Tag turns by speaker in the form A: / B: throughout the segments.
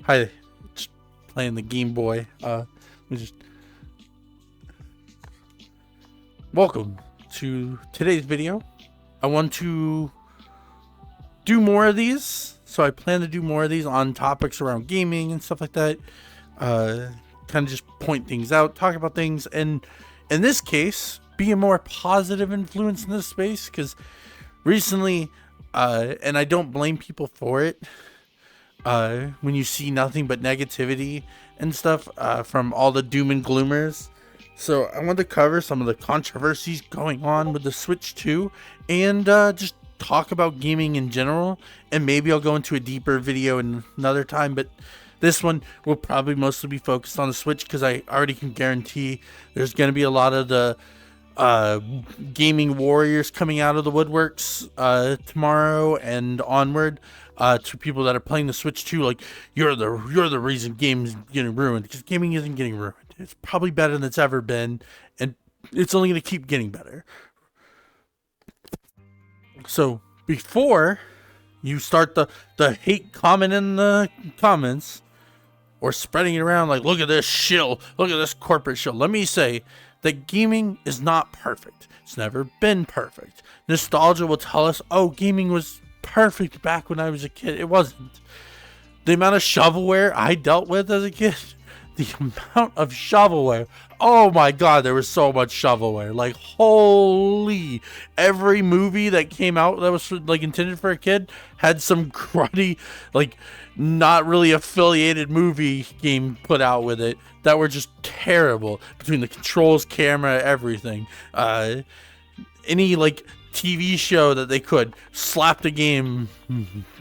A: Hi, just playing the Game Boy. We just welcome to today's video. I want to do more of these, so I plan to do more of these on topics around gaming and stuff like that. Kind of just point things out, talk about things, and in this case, be a more positive influence in this space. Because recently, and I don't blame people for it. When you see nothing but negativity and stuff from all the doom and gloomers. So I want to cover some of the controversies going on with the Switch 2 and just talk about gaming in general. And maybe I'll go into a deeper video in another time, but this one will probably mostly be focused on the Switch because I already can guarantee there's going to be a lot of the gaming warriors coming out of the woodworks tomorrow and onward. To people that are playing the Switch 2, like you're the reason games getting ruined, because gaming isn't getting ruined. It's probably better than it's ever been, and it's only going to keep getting better. So before you start the hate comment in the comments or spreading it around like, look at this shill, look at this corporate shill, let me say that gaming is not perfect. It's never been perfect. Nostalgia will tell us, oh, gaming was perfect back when I was a kid. It wasn't. The amount of shovelware I dealt with as a kid, the amount of shovelware, oh my god, there was so much shovelware. Like, holy, every movie that came out that was like intended for a kid had some cruddy, like not really affiliated movie game put out with it that were just terrible, between the controls, camera, everything. Any like TV show that they could slap the game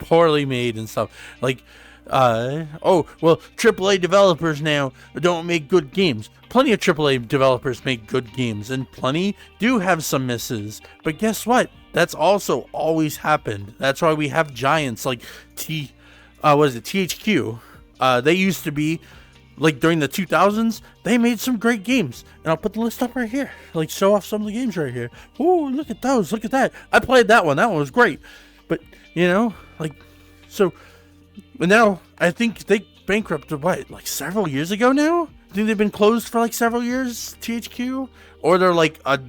A: poorly made and stuff, like oh well, AAA developers now don't make good games. Plenty of AAA developers make good games, and plenty do have some misses, but guess what, that's also always happened. That's why we have giants like THQ. They used to be like, during the 2000s, they made some great games. And I'll put the list up right here. Like, show off some of the games right here. Oh, look at those. Look at that. I played that one. That one was great. But, you know, like, so, but now, I think they bankrupted, what, like several years ago now? I think they've been closed for like several years, THQ? Or they're like a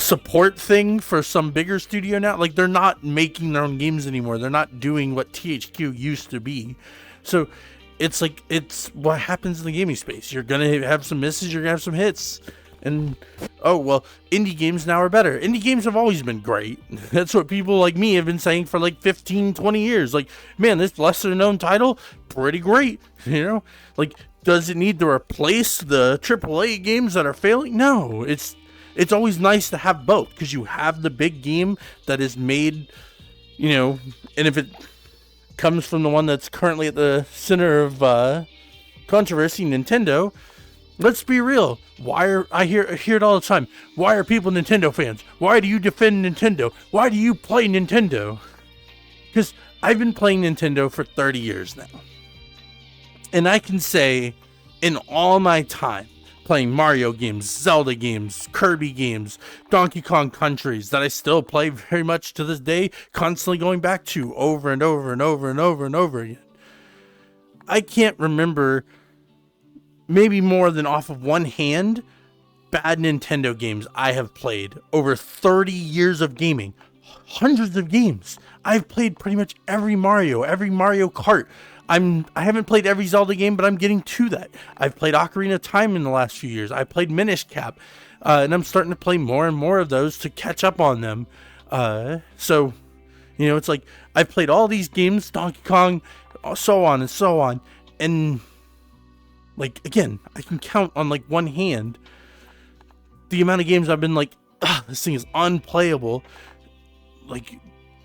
A: support thing for some bigger studio now? Like, they're not making their own games anymore. They're not doing what THQ used to be. So it's like, it's what happens in the gaming space. You're going to have some misses, you're going to have some hits. And, oh, well, indie games now are better. Indie games have always been great. That's what people like me have been saying for like 15, 20 years. Like, man, this lesser known title, pretty great. You know, like, does it need to replace the AAA games that are failing? No, it's always nice to have both, because you have the big game that is made, you know, and if it comes from the one that's currently at the center of controversy, Nintendo. Let's be real. I hear it all the time. Why are people Nintendo fans? Why do you defend Nintendo? Why do you play Nintendo? Because I've been playing Nintendo for 30 years now. And I can say, in all my time playing Mario games, Zelda games, Kirby games, Donkey Kong Countries, that I still play very much to this day, constantly going back to over and over and over and over and over again. I can't remember, maybe more than off of one hand, bad Nintendo games I have played over 30 years of gaming. Hundreds of games. I've played pretty much every Mario Kart. I haven't played every Zelda game, but I'm getting to that. I've played Ocarina of Time in the last few years. I played Minish Cap, and I'm starting to play more and more of those to catch up on them. So, you know, it's like, I've played all these games, Donkey Kong, so on and so on. And, like, again, I can count on, like, one hand the amount of games I've been like, this thing is unplayable. Like,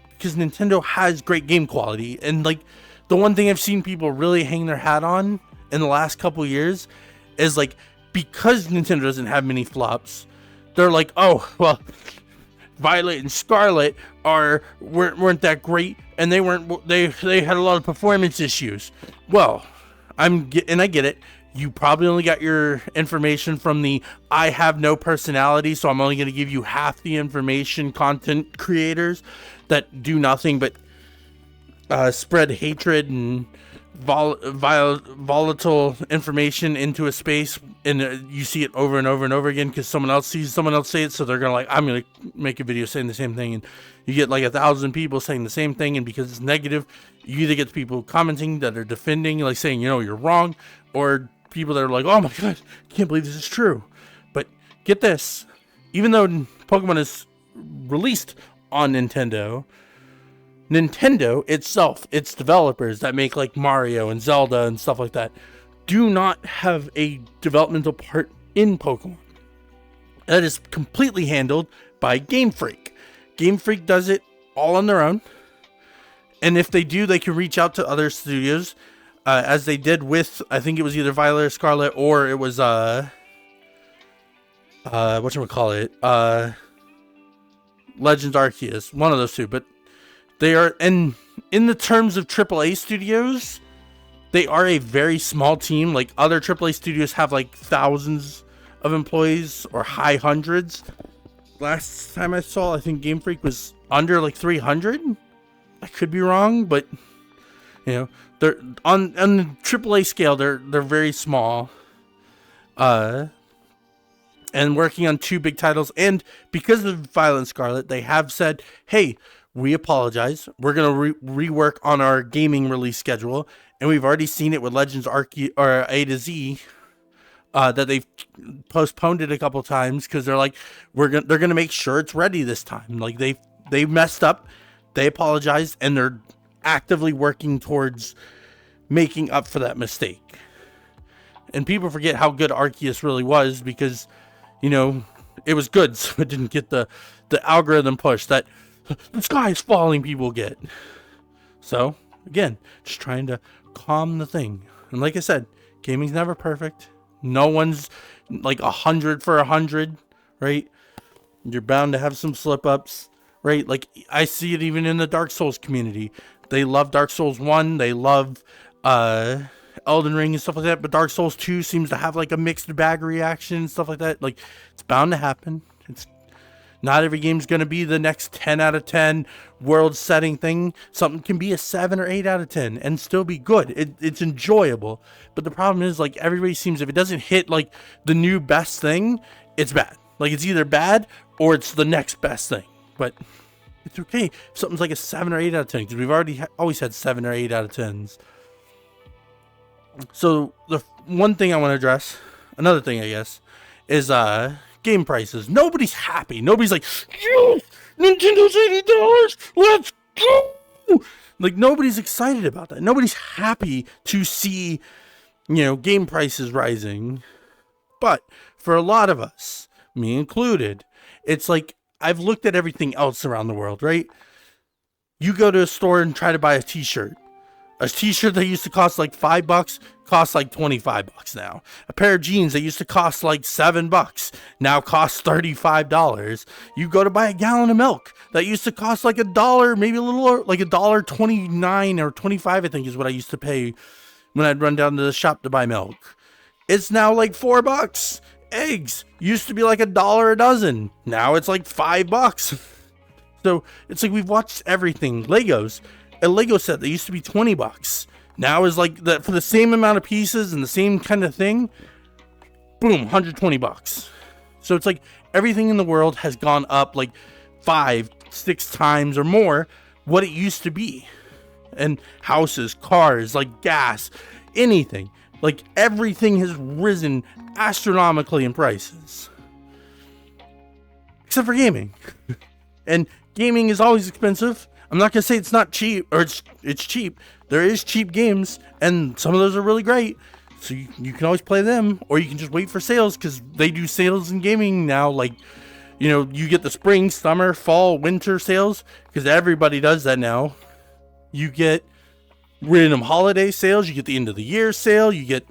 A: because Nintendo has great game quality, and, like, the one thing I've seen people really hang their hat on in the last couple years is, like, because Nintendo doesn't have many flops, they're like, oh, well, Violet and Scarlet weren't that great, and they had a lot of performance issues. Well, I get it. You probably only got your information from the I have no personality, so I'm only going to give you half the information content creators that do nothing but spread hatred and volatile information into a space, and you see it over and over and over again because someone else sees someone else say it, so they're gonna like, I'm gonna make a video saying the same thing, and you get like 1,000 people saying the same thing, and because it's negative, you either get people commenting that are defending, like saying, you know, you're wrong, or people that are like, oh my god, I can't believe this is true. But get this, even though Pokemon is released on Nintendo itself, its developers that make like Mario and Zelda and stuff like that, do not have a developmental part in Pokemon. That is completely handled by Game Freak. Game Freak does it all on their own. And if they do, they can reach out to other studios, as they did with, I think it was either Violet or Scarlet, or it was, whatchamacallit, Legends Arceus, one of those two. But they are, and in the terms of AAA studios, they are a very small team. Like other AAA studios have like thousands of employees or high hundreds. Last time I saw, I think Game Freak was under like 300. I could be wrong, but you know, they're on the AAA scale. They're very small. And working on 2 big titles, and because of Violet and Scarlet, they have said, hey, we apologize. We're going to rework on our gaming release schedule. And we've already seen it with Legends Arceus or A to Z, that they've postponed it a couple times because they're like, they're going to make sure it's ready this time. Like they messed up. They apologized, and they're actively working towards making up for that mistake. And people forget how good Arceus really was because, you know, it was good, so it didn't get the algorithm push that the sky is falling people get. So, again, just trying to calm the thing. And like I said, gaming's never perfect. No one's like 100 for 100, right? You're bound to have some slip-ups, right? Like, I see it even in the Dark Souls community. They love Dark Souls 1. They love Elden Ring and stuff like that. But Dark Souls 2 seems to have like a mixed bag reaction and stuff like that. Like, it's bound to happen. It's not every game's going to be the next 10 out of 10 world setting thing. Something can be a 7 or 8 out of 10 and still be good. It's enjoyable. But the problem is, like, everybody seems, if it doesn't hit like the new best thing, it's bad. Like, it's either bad or it's the next best thing. But it's okay if something's like a 7 or 8 out of 10, because we've already always had 7 or 8 out of 10s. So the one thing I want to address, another thing I guess, is game prices. Nobody's happy. Nobody's like, yes, Nintendo's $80. Let's go. Like, nobody's excited about that. Nobody's happy to see, you know, game prices rising. But for a lot of us, me included, it's like, I've looked at everything else around the world, right? You go to a store and try to buy a t-shirt. A t-shirt that used to cost like $5 costs like $25 now. A pair of jeans that used to cost like $7 now costs $35. You go to buy a gallon of milk that used to cost like $1, maybe a little, like $1.29 or $25, I think is what I used to pay when I'd run down to the shop to buy milk. It's now like $4. Eggs used to be like $1 a dozen. Now it's like $5. So it's like we've watched everything. Legos. A Lego set that used to be $20 now is like that for the same amount of pieces and the same kind of thing. Boom, $120. So it's like everything in the world has gone up like 5-6 times or more what it used to be. And houses, cars, like gas, anything. Like everything has risen astronomically in prices. Except for gaming. And gaming is always expensive. I'm not going to say it's not cheap, or it's cheap. There is cheap games, and some of those are really great. So you can always play them, or you can just wait for sales, because they do sales in gaming now. Like, you know, you get the spring, summer, fall, winter sales, because everybody does that now. You get random holiday sales, you get the end of the year sale, you get...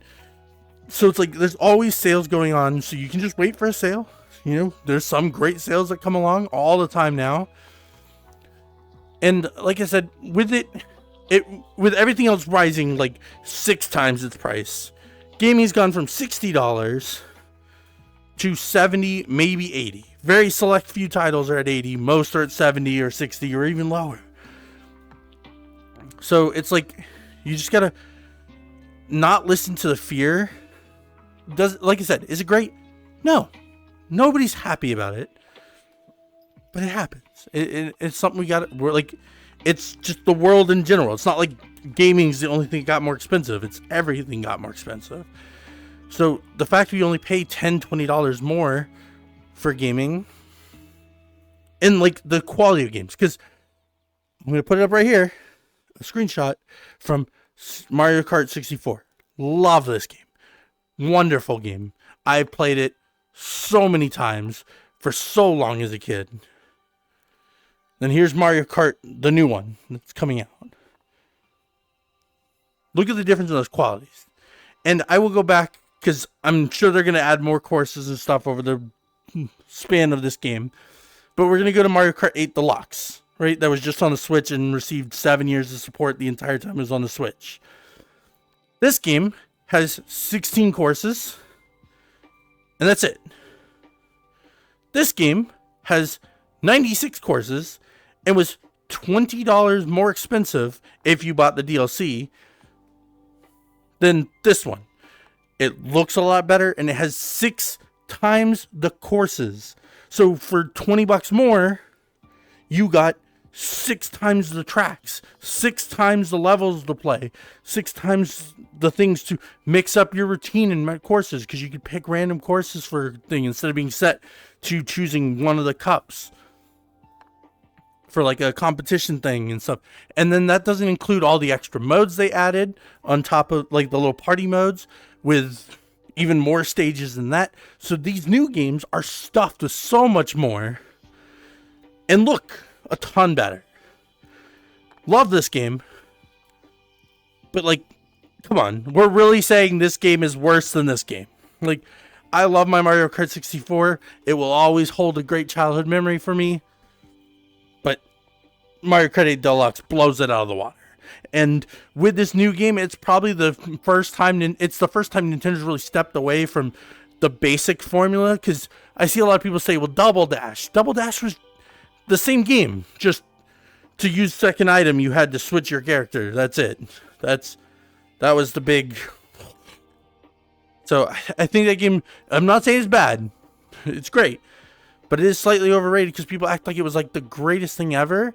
A: So it's like there's always sales going on, so you can just wait for a sale. You know, there's some great sales that come along all the time now. And like I said, with with everything else rising like 6 times its price, gaming's gone from $60 to $70, maybe $80. Very select few titles are at $80. Most are at $70 or $60 or even lower. So it's like you just gotta not listen to the fear. Like I said, is it great? No. Nobody's happy about it. But it happens. It's something we're like, it's just the world in general. It's not like gaming's the only thing that got more expensive. It's everything got more expensive. So the fact we only pay $10, $20 more for gaming and like the quality of games, because I'm going to put it up right here, a screenshot from Mario Kart 64. Love this game. Wonderful game. I've played it so many times for so long as a kid. Then here's Mario Kart, the new one that's coming out. Look at the difference in those qualities. And I will go back, because I'm sure they're going to add more courses and stuff over the span of this game. But we're going to go to Mario Kart 8 Deluxe, right? That was just on the Switch and received 7 years of support the entire time it was on the Switch. This game has 16 courses, and that's it. This game has 96 courses and was $20 more expensive if you bought the DLC than this one. It looks a lot better, and it has 6 times the courses. So for $20 more, you got 6 times the tracks, 6 times the levels to play, 6 times the things to mix up your routine and courses, because you could pick random courses for a thing instead of being set to choosing one of the cups for like a competition thing and stuff. And then that doesn't include all the extra modes they added on top of like the little party modes with even more stages than that. So these new games are stuffed with so much more and look a ton better. Love this game. But like, come on, we're really saying this game is worse than this game. Like, I love my Mario Kart 64. It will always hold a great childhood memory for me. But Mario Kart 8 Deluxe blows it out of the water. And with this new game, it's probably the first time Nintendo's really stepped away from the basic formula. Because I see a lot of people say, well, Double Dash. Double Dash was the same game. Just to use second item, you had to switch your character. That's it. That was the big... So I think that game, I'm not saying it's bad. It's great. But it is slightly overrated because people act like it was like the greatest thing ever.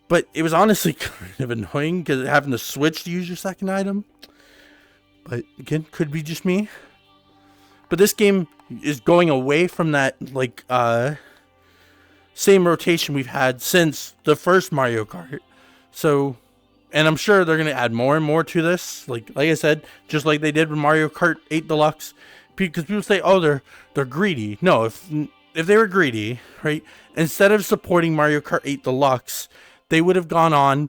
A: But it was honestly kind of annoying because having to switch to use your second item. But again, could be just me. But this game is going away from that like same rotation we've had since the first Mario Kart. So, and I'm sure they're going to add more and more to this. Like I said, just like they did with Mario Kart 8 Deluxe. Because people say, oh, they're greedy. No, if they were greedy, right, instead of supporting Mario Kart 8 Deluxe, they would have gone on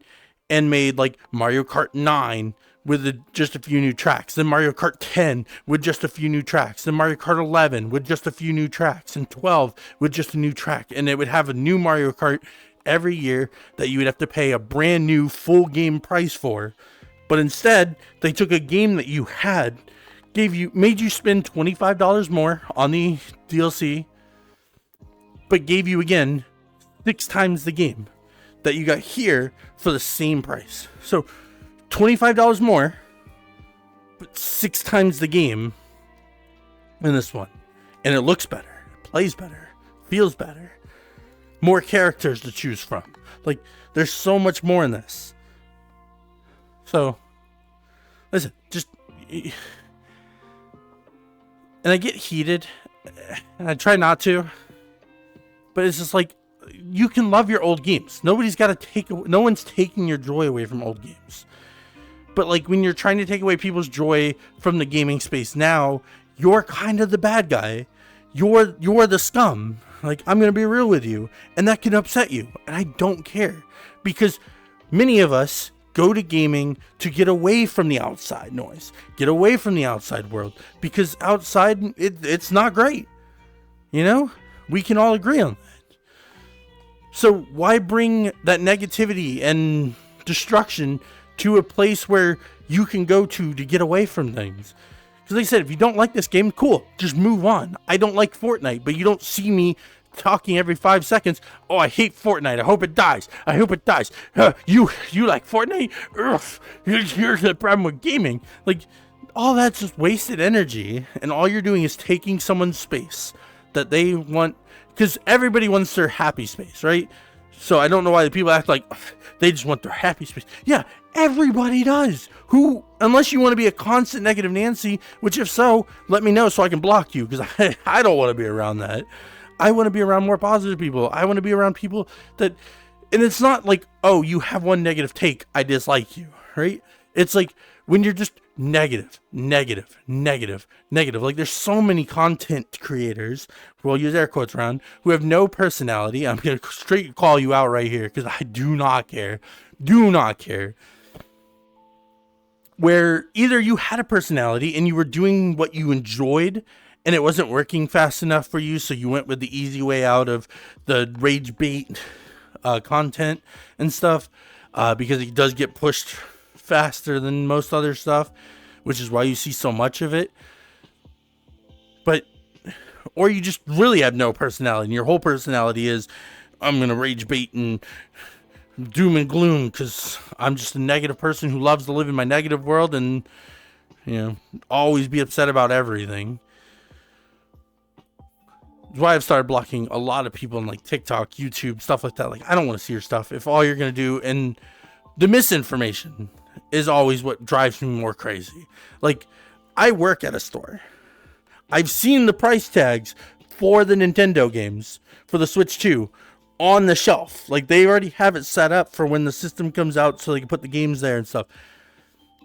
A: and made like Mario Kart 9 with just a few new tracks, then Mario Kart 10 with just a few new tracks, then Mario Kart 11 with just a few new tracks, and 12 with just a new track. And it would have a new Mario Kart every year that you would have to pay a brand new full game price for. But instead, they took a game that you had, made you spend $25 more on the DLC, but gave you again 6 times the game that you got here for the same price. So $25 more, but 6 times the game in this one. And it looks better, plays better, feels better. More characters to choose from. Like, there's so much more in this. So, listen, just... And I get heated, and I try not to, but it's just like, you can love your old games. No one's taking your joy away from old games. But like when you're trying to take away people's joy from the gaming space now, you're kind of the bad guy. You're the scum. Like, I'm going to be real with you. And that can upset you. And I don't care. Because many of us go to gaming to get away from the outside noise. Get away from the outside world. Because outside, it's not great. You know? We can all agree on that. So why bring that negativity and destruction to a place where you can go to get away from things? Because like I said, if you don't like this game, cool, just move on. I don't like Fortnite, but you don't see me talking every 5 seconds. Oh, I hate Fortnite. I hope it dies. I hope it dies. You like Fortnite? Ugh, here's the problem with gaming. Like, all that's just wasted energy, and all you're doing is taking someone's space that they want, because everybody wants their happy space, right? So I don't know why the people act like they just want their happy space. Yeah, everybody does. Who, unless you want to be a constant negative Nancy, which if so, let me know so I can block you, because I don't want to be around that. I want to be around more positive people. I want to be around people that, and it's not like, oh, you have one negative take, I dislike you, right? It's like when you're just negative. Like there's so many content creators, we'll use air quotes around, who have no personality. I'm going to straight call you out right here because I do not care. Where either you had a personality and you were doing what you enjoyed and it wasn't working fast enough for you, so you went with the easy way out of the rage bait content and stuff, because it does get pushed faster than most other stuff, which is why you see so much of it. But, or you just really have no personality, and your whole personality is, I'm gonna rage bait and doom and gloom because I'm just a negative person who loves to live in my negative world and, you know, always be upset about everything. That's why I've started blocking a lot of people on like TikTok, YouTube, stuff like that. Like, I don't want to see your stuff. If all you're gonna do, and the misinformation is always what drives me more crazy. Like, I work at a store. I've seen the price tags for the Nintendo games, for the Switch 2, on the shelf. Like, they already have it set up for when the system comes out so they can put the games there and stuff.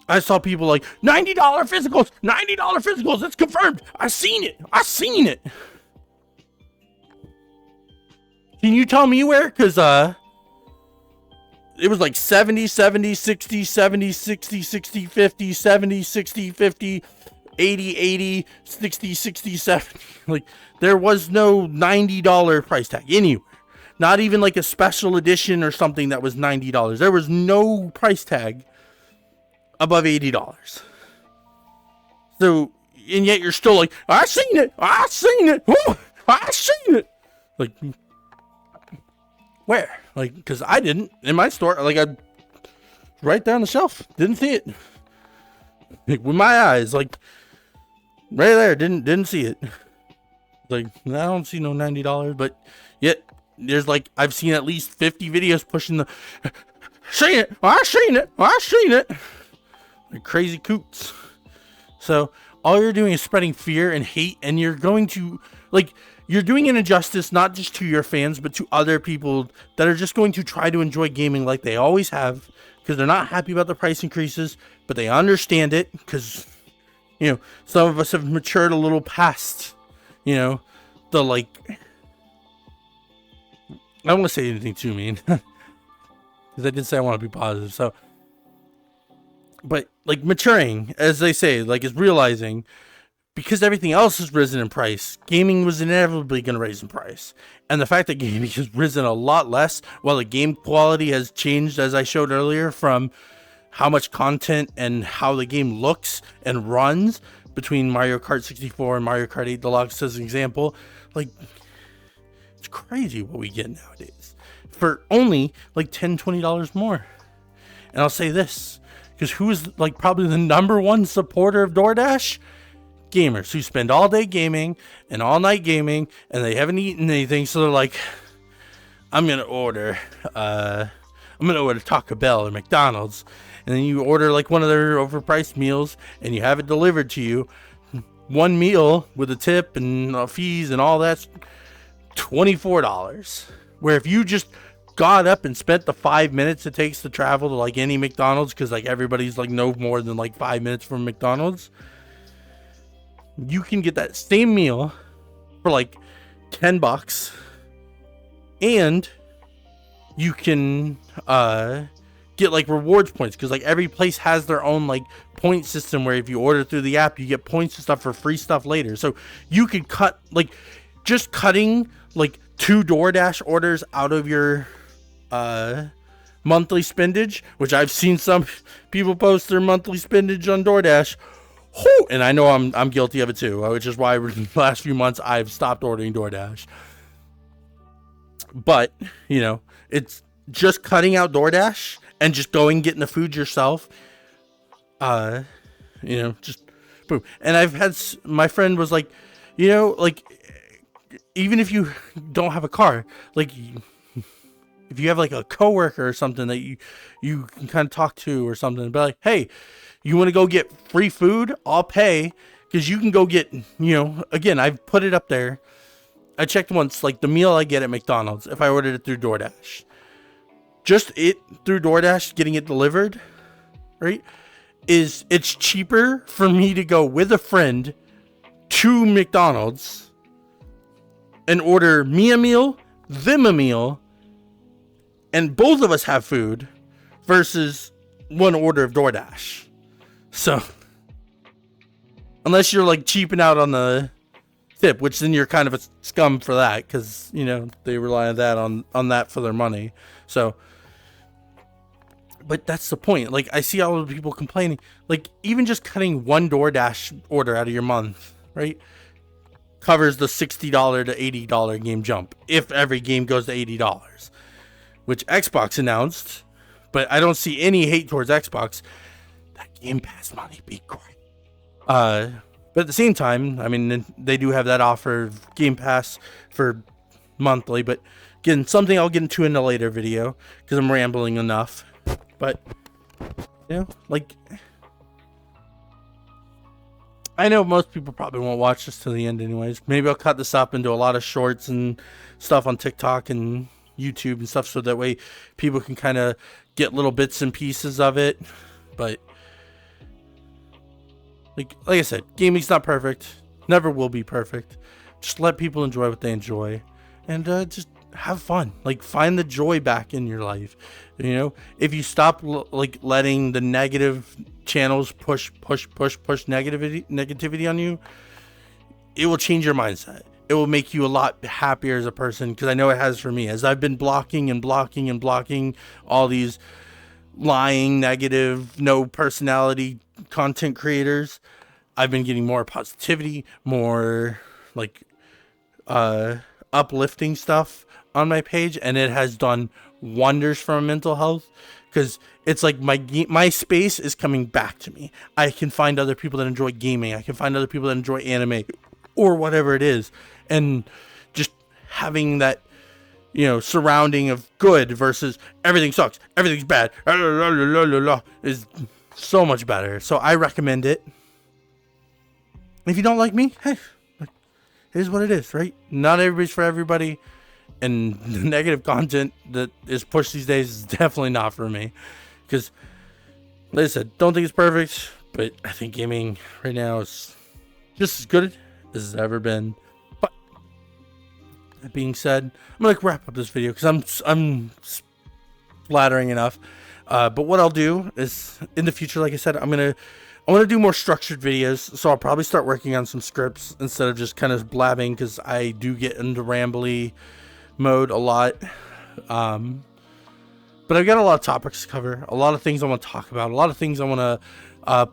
A: I saw people like, $90 physicals, it's confirmed. I seen it. Can you tell me where? Because, it was like 70, 60, 70, 60, 60, 50, 70, 60, 50, 80, 60, 60, 70. Like, there was no $90 price tag anywhere. Not even like a special edition or something that was $90. There was no price tag above $80. So, and yet you're still like, I seen it. Woo, I seen it. Like, where? Like, because I didn't in my store. Like, I right there on the shelf, didn't see it. Like, with my eyes, like right there, didn't see it. Like, I don't see no $90, but yet there's like, I've seen at least 50 videos pushing the seen it. I seen it. Like crazy coots. So all you're doing is spreading fear and hate, and you're going to, like, you're doing an injustice not just to your fans, but to other people that are just going to try to enjoy gaming like they always have, because they're not happy about the price increases, but they understand it because, you know, some of us have matured a little past, you know, the, like, I don't want to say anything too mean because I did say I want to be positive. So, but like maturing, as they say, like, is realizing, because everything else has risen in price, gaming was inevitably going to raise in price. And the fact that gaming has risen a lot less, while the game quality has changed, as I showed earlier, from how much content and how the game looks and runs between Mario Kart 64 and Mario Kart 8 Deluxe, as an example. Like, it's crazy what we get nowadays for only like $10, $20 more. And I'll say this, because who is like probably the number one supporter of DoorDash? Gamers who spend all day gaming and all night gaming, and they haven't eaten anything, so they're like, I'm gonna order Taco Bell or McDonald's, and then you order like one of their overpriced meals and you have it delivered to you. One meal with a tip and fees and all that's $24, where if you just got up and spent the 5 minutes it takes to travel to like any McDonald's, because like everybody's like no more than like 5 minutes from McDonald's, you can get that same meal for like $10, and you can get like rewards points, because like every place has their own like point system where if you order through the app you get points and stuff for free stuff later. So you could cut, like, just cutting like 2 DoorDash orders out of your monthly spendage, which I've seen some people post their monthly spendage on DoorDash. And I know I'm guilty of it too, which is why in the last few months I've stopped ordering DoorDash. But, you know, it's just cutting out DoorDash and just going getting the food yourself. You know, just boom. And I've had my friend was like, you know, like even if you don't have a car, like if you have like a coworker or something that you can kind of talk to or something, but like, hey, you want to go get free food? I'll pay, because you can go get, you know, again, I've put it up there. I checked once, like the meal I get at McDonald's, if I ordered it through DoorDash, just it through DoorDash, getting it delivered, right, it's cheaper for me to go with a friend to McDonald's and order me a meal, them a meal, and both of us have food versus one order of DoorDash. So unless you're like cheaping out on the tip, which then you're kind of a scum for that, because, you know, they rely on that on that for their money. So, but that's the point. Like, I see all the people complaining, like even just cutting one DoorDash order out of your month, right, covers the $60 to $80 game jump if every game goes to $80, which Xbox announced. But I don't see any hate towards Xbox. That Game Pass money be great. But at the same time, I mean, they do have that offer of Game Pass for monthly. But again, something I'll get into in a later video, because I'm rambling enough. But, you know, like, I know most people probably won't watch this to the end anyways. Maybe I'll cut this up into a lot of shorts and stuff on TikTok and YouTube and stuff, so that way people can kind of get little bits and pieces of it. But like I said, gaming's not perfect, never will be perfect. Just let people enjoy what they enjoy, and just have fun. Like, find the joy back in your life. You know, if you stop like letting the negative channels push negativity on you, it will change your mindset. It will make you a lot happier as a person, because I know it has for me. As I've been blocking all these lying, negative, no personality content creators, I've been getting more positivity, more like uplifting stuff on my page, and it has done wonders for my mental health, because it's like my space is coming back to me. I can find other people that enjoy gaming. I can find other people that enjoy anime or whatever it is, and just having that, you know, surrounding of good versus everything sucks, everything's bad, is so much better. So I recommend it. If you don't like me, hey, it is what it is, right? Not everybody's for everybody, and the negative content that is pushed these days is definitely not for me, because like I said, don't think it's perfect, but I think gaming right now is just as good as it's ever been. But that being said, I'm gonna wrap up this video because I'm splattering enough. But what I'll do is, in the future, like I said, I want to do more structured videos, so I'll probably start working on some scripts instead of just kind of blabbing, because I do get into rambly mode a lot. But I've got a lot of topics to cover, a lot of things I want to talk about, a lot of things I want to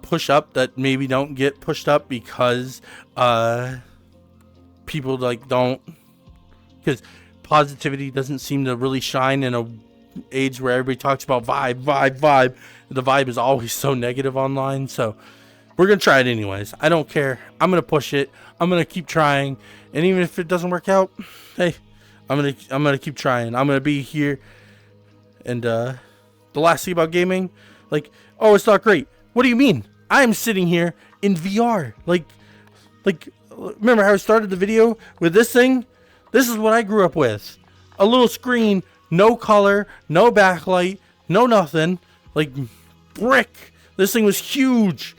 A: push up that maybe don't get pushed up because people like don't, because positivity doesn't seem to really shine in a age where everybody talks about vibe. The vibe is always so negative online. So we're gonna try it anyways. I don't care. I'm gonna push it. I'm gonna keep trying, and even if it doesn't work out, hey, I'm gonna keep trying. I'm gonna be here. And the last thing about gaming, like, oh, it's not great. What do you mean? I'm sitting here in VR. Like, remember how I started the video with this thing? This is what I grew up with. A little screen, no color, no backlight, no nothing. Like, brick. This thing was huge.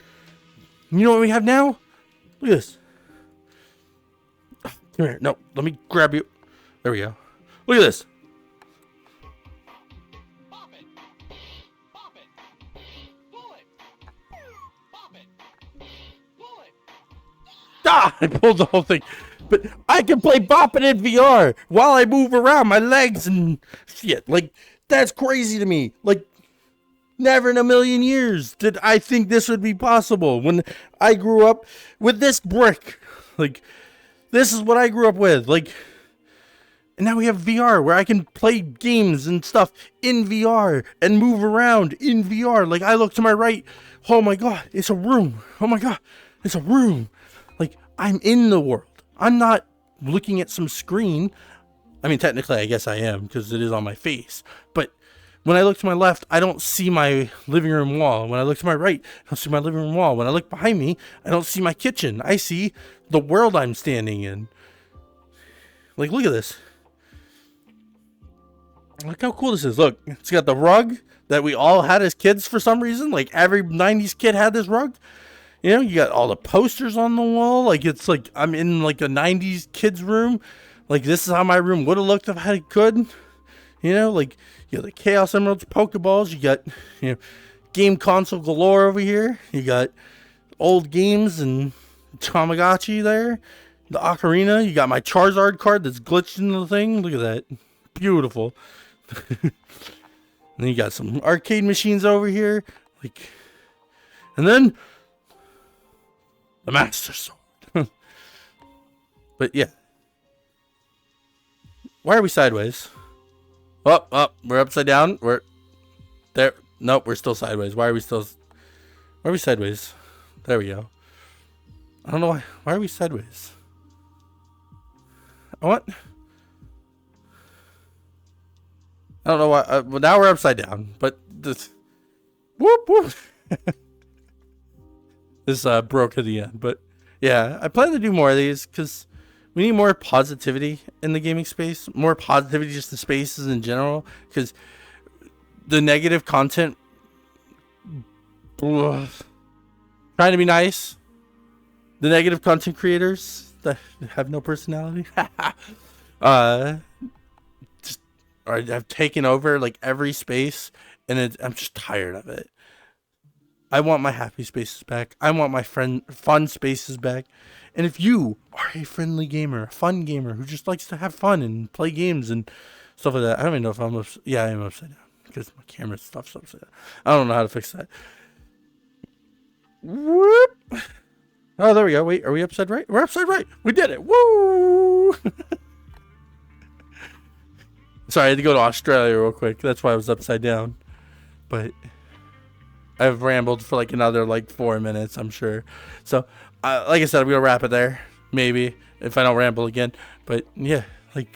A: You know what we have now? Look at this. Come here. No, let me grab you. There we go. Look at this. I pulled the whole thing. But I can play Bop It in VR while I move around my legs and shit. Like, that's crazy to me. Like, never in a million years did I think this would be possible when I grew up with this brick. Like, this is what I grew up with. Like, and now we have VR where I can play games and stuff in VR and move around in VR. Like, I look to my right. Oh my God, it's a room. Oh my God. It's a room. Like, I'm in the world. I'm not looking at some screen. I mean, technically, I guess I am because it is on my face. But when I look to my left, I don't see my living room wall. When I look to my right, I don't see my living room wall. When I look behind me, I don't see my kitchen. I see the world I'm standing in. Like, look at this. Look how cool this is. Look, it's got the rug that we all had as kids for some reason. Like, every 90s kid had this rug. You know, you got all the posters on the wall. Like, it's like I'm in like a 90s kids room. Like, this is how my room would have looked if I could. You know, like, you got the Chaos Emeralds, Pokeballs. You got, you know, game console galore over here. You got old games and Tamagotchi there. The Ocarina. You got my Charizard card that's glitched into the thing. Look at that. Beautiful. And then you got some arcade machines over here. Like, and then the Master Sword. But yeah. Why are we sideways? Oh, we're upside down. We're there. Nope, we're still sideways. Why are we sideways? There we go. I don't know why. Why are we sideways? What? I don't know why. Well, now we're upside down. But this. Whoop, whoop. This broke at the end. But yeah, I plan to do more of these because we need more positivity in the gaming space. More positivity just in spaces in general. Because the negative content. Trying to be nice. The negative content creators that have no personality. Just have taken over like every space. And I'm just tired of it. I want my happy spaces back. I want my fun spaces back. And if you are a friendly gamer, a fun gamer who just likes to have fun and play games and stuff like that, I don't even know if I'm I am upside down because my camera stuff's upside down. I don't know how to fix that. Whoop. Oh, there we go. Wait, are we upside right? We're upside right. We did it. Woo! Sorry, I had to go to Australia real quick. That's why I was upside down. But I've rambled for like another 4 minutes, I'm sure. So, like I said, I'm going to wrap it there. Maybe, if I don't ramble again. But, yeah, I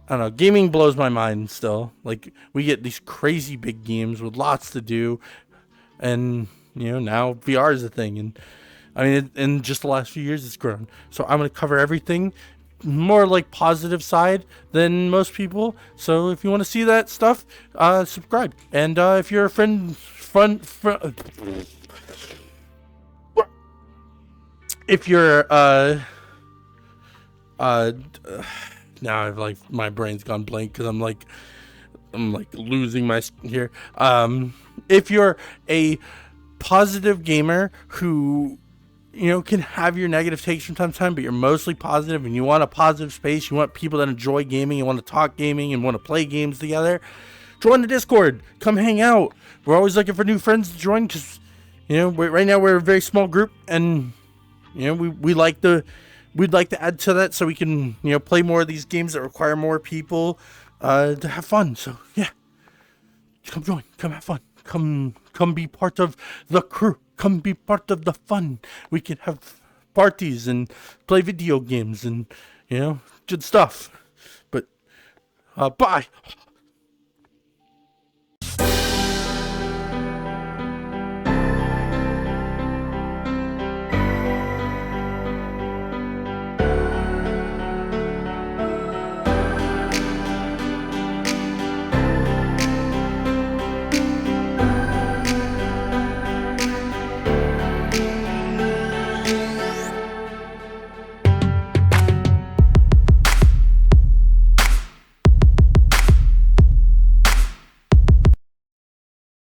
A: don't know. Gaming blows my mind still. Like, we get these crazy big games with lots to do. And, now VR is a thing. And, I mean, in just the last few years, it's grown. So, I'm going to cover everything. More positive side than most people. So if you want to see that stuff, subscribe. And if you're a friend, if you're now I've my brain's gone blank because I'm losing my here. If you're a positive gamer who can have your negative takes from time to time, but you're mostly positive and you want a positive space, you want people that enjoy gaming, you want to talk gaming and want to play games together, join the Discord. Come hang out. We're always looking for new friends to join because, right now we're a very small group and, we'd like to add to that so we can, play more of these games that require more people to have fun. So, yeah. Come join. Come have fun. Come be part of the crew. Come be part of the fun. We can have parties and play video games and, good stuff. But, bye.